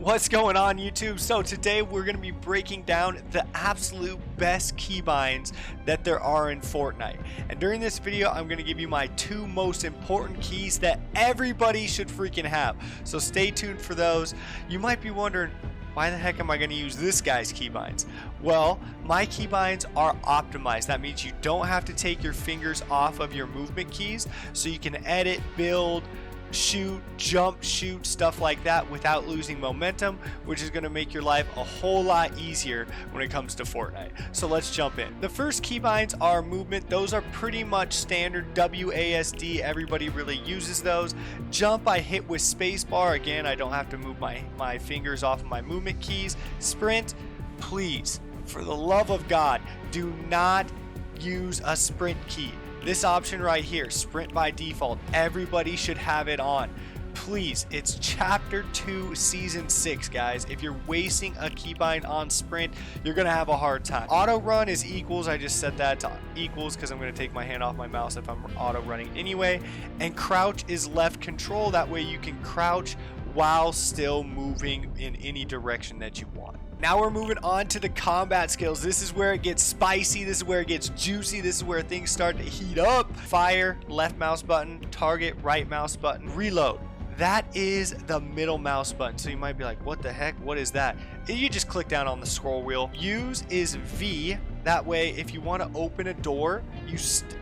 What's going on, YouTube? So today we're going to be breaking down the absolute best keybinds that there are in Fortnite. And during this video, I'm going to give you my 2 most important keys that everybody should freaking have. So stay tuned for those. You might be wondering, why the heck am I going to use this guy's keybinds? Well, my keybinds are optimized. That means you don't have to take your fingers off of your movement keys, so you can edit, build, shoot, jump, shoot, stuff like that without losing momentum, which is going to make your life a whole lot easier when it comes to Fortnite. So let's jump in. The first keybinds are movement. Those are pretty much standard WASD. Everybody really uses those. Jump, I hit with spacebar. Again, I don't have to move my fingers off of my movement keys. Sprint, please, for the love of God, do not use a sprint key. This option right here, sprint by default, everybody should have it on. Please, it's chapter 2 season 6, guys. If you're wasting a keybind on sprint, you're gonna have a hard time. Auto run is equals. I just set that to equals because I'm gonna take my hand off my mouse if I'm auto running anyway. And crouch is left control. That way you can crouch while still moving in any direction that you want. Now we're moving on to the combat skills. This is where it gets spicy. This is where it gets juicy. This is where things start to heat up. Fire, left mouse button. Target, right mouse button. Reload. That is the middle mouse button. So you might be like, what the heck? What is that? You just click down on the scroll wheel. Use is V. That way, if you want to open a door,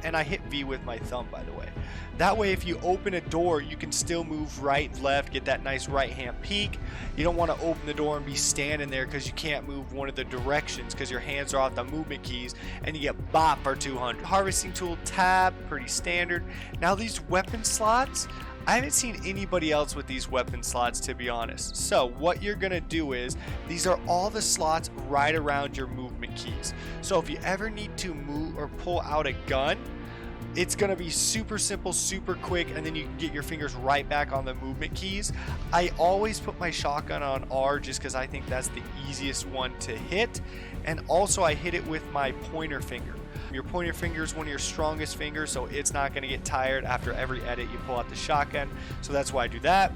and I hit V with my thumb, by the way. That way, if you open a door, you can still move right, left, get that nice right-hand peek. You don't want to open the door and be standing there because you can't move one of the directions because your hands are off the movement keys and you get bop for 200. Harvesting tool, tab, pretty standard. Now these weapon slots, I haven't seen anybody else with these weapon slots, to be honest. So what you're gonna do is, these are all the slots right around your movement keys. So if you ever need to move or pull out a gun, it's gonna be super simple, super quick, and then you can get your fingers right back on the movement keys. I always put my shotgun on R just because I think that's the easiest one to hit. And also I hit it with my pointer finger. Your pointer finger is one of your strongest fingers, so it's not going to get tired. After every edit, you pull out the shotgun, so that's why I do that.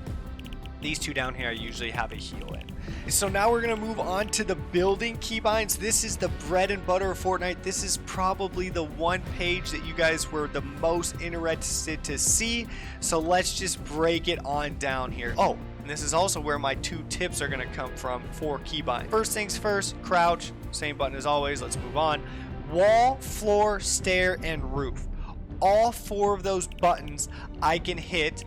These 2 down here, I usually have a heal in. So now we're going to move on to the building keybinds. This is the bread and butter of Fortnite. This is probably the one page that you guys were the most interested to see, so let's just break it on down here. Oh, and this is also where my 2 tips are going to come from for keybinds. First things first, crouch, same button as always. Let's move on. Wall, floor, stair, and roof. All 4 of those buttons I can hit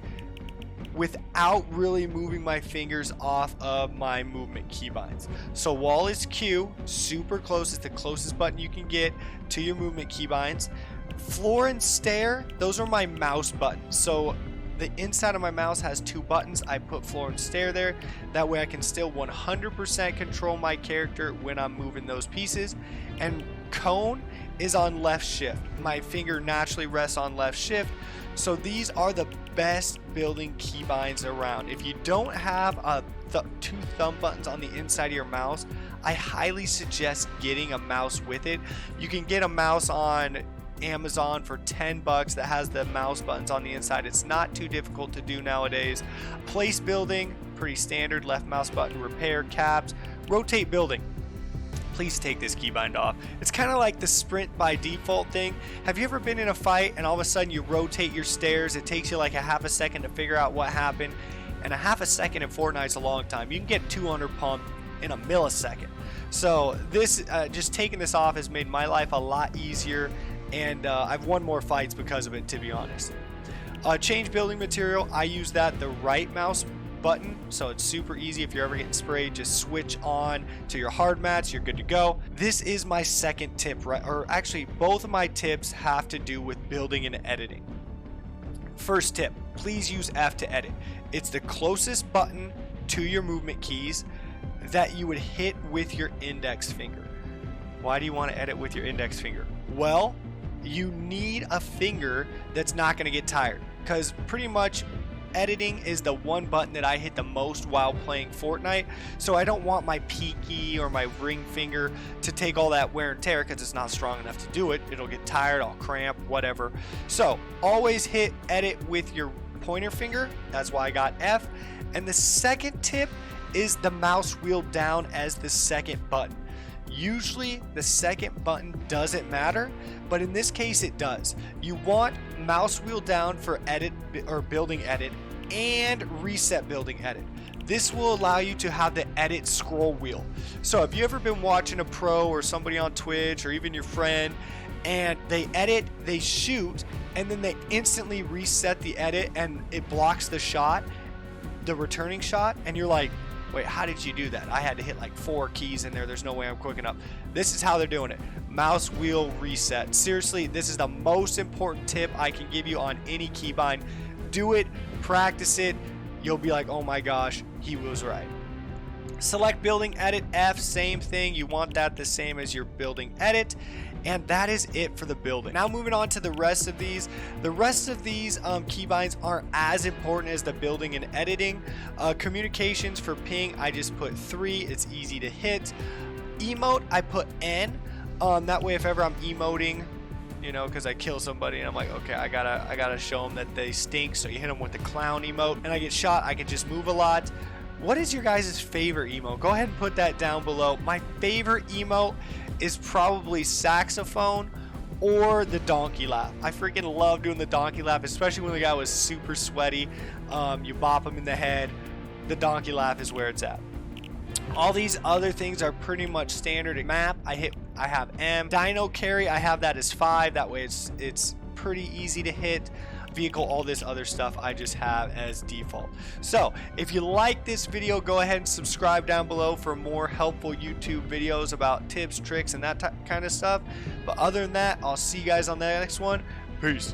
without really moving my fingers off of my movement keybinds. So wall is Q, super close. It's the closest button you can get to your movement keybinds. Floor and stair, those are my mouse buttons. So the inside of my mouse has 2 buttons. I put floor and stair there. That way I can still 100% control my character when I'm moving those pieces. And cone is on left shift. My finger naturally rests on left shift. So these are the best building keybinds around. If you don't have 2 thumb buttons on the inside of your mouse, I highly suggest getting a mouse with it. You can get a mouse on Amazon for 10 bucks that has the mouse buttons on the inside. It's not too difficult to do nowadays. Place building, pretty standard. Left mouse button, repair, caps, rotate building. Please take this keybind off. It's kind of like the sprint by default thing. Have you ever been in a fight and all of a sudden you rotate your stairs? It takes you like a half a second to figure out what happened. And a half a second in Fortnite's a long time. You can get 200 pump in a millisecond. So this, just taking this off has made my life a lot easier. And I've won more fights because of it, to be honest. Change building material, I use that the right mouse button, so it's super easy. If you're ever getting sprayed, just switch on to your hard mats, you're good to go. This is my second tip, right? Or actually, both of my tips have to do with building and editing. First tip, please use F to edit. It's the closest button to your movement keys that you would hit with your index finger. Why do you want to edit with your index finger? Well, you need a finger that's not going to get tired, because pretty much editing is the one button that I hit the most while playing Fortnite. So I don't want my pinky or my ring finger to take all that wear and tear because it's not strong enough to do it. It'll get tired, I'll cramp, whatever. So always hit edit with your pointer finger. That's why I got F. And the second tip is the mouse wheel down as the second button. Usually the second button doesn't matter, but in this case it does. You want mouse wheel down for edit or building edit and reset building edit. This will allow you to have the edit scroll wheel. So have you ever been watching a pro or somebody on Twitch or even your friend, and they edit, they shoot, and then they instantly reset the edit and it blocks the shot, the returning shot, and you're like, wait, how did you do that? I had to hit like 4 keys in there. There's no way I'm quick enough. This is how they're doing it. Mouse wheel reset. Seriously, this is the most important tip I can give you on any keybind. Do it, practice it. You'll be like, oh my gosh, he was right. Select building edit F, same thing. You want that the same as your building edit. And that is it for the building. Now moving on to the rest of these. The rest of these keybinds aren't as important as the building and editing. Communications for ping, I just put 3. It's easy to hit. Emote, I put N. That way if ever I'm emoting, you know, because I kill somebody and I'm like, okay, I gotta show them that they stink. So you hit them with the clown emote and I get shot, I can just move a lot. What is your guys' favorite emote? Go ahead and put that down below. My favorite emote is probably saxophone or the donkey laugh. I freaking love doing the donkey laugh, especially when the guy was super sweaty. You bop him in the head. The donkey laugh is where it's at. All these other things are pretty much standard. Map, I have M. Dino carry, I have that as 5. That way it's pretty easy to hit. Vehicle, all this other stuff I just have as default. So if you like this video, go ahead and subscribe down below for more helpful YouTube videos about tips, tricks, and that kind of stuff. But other than that, I'll see you guys on the next one. Peace.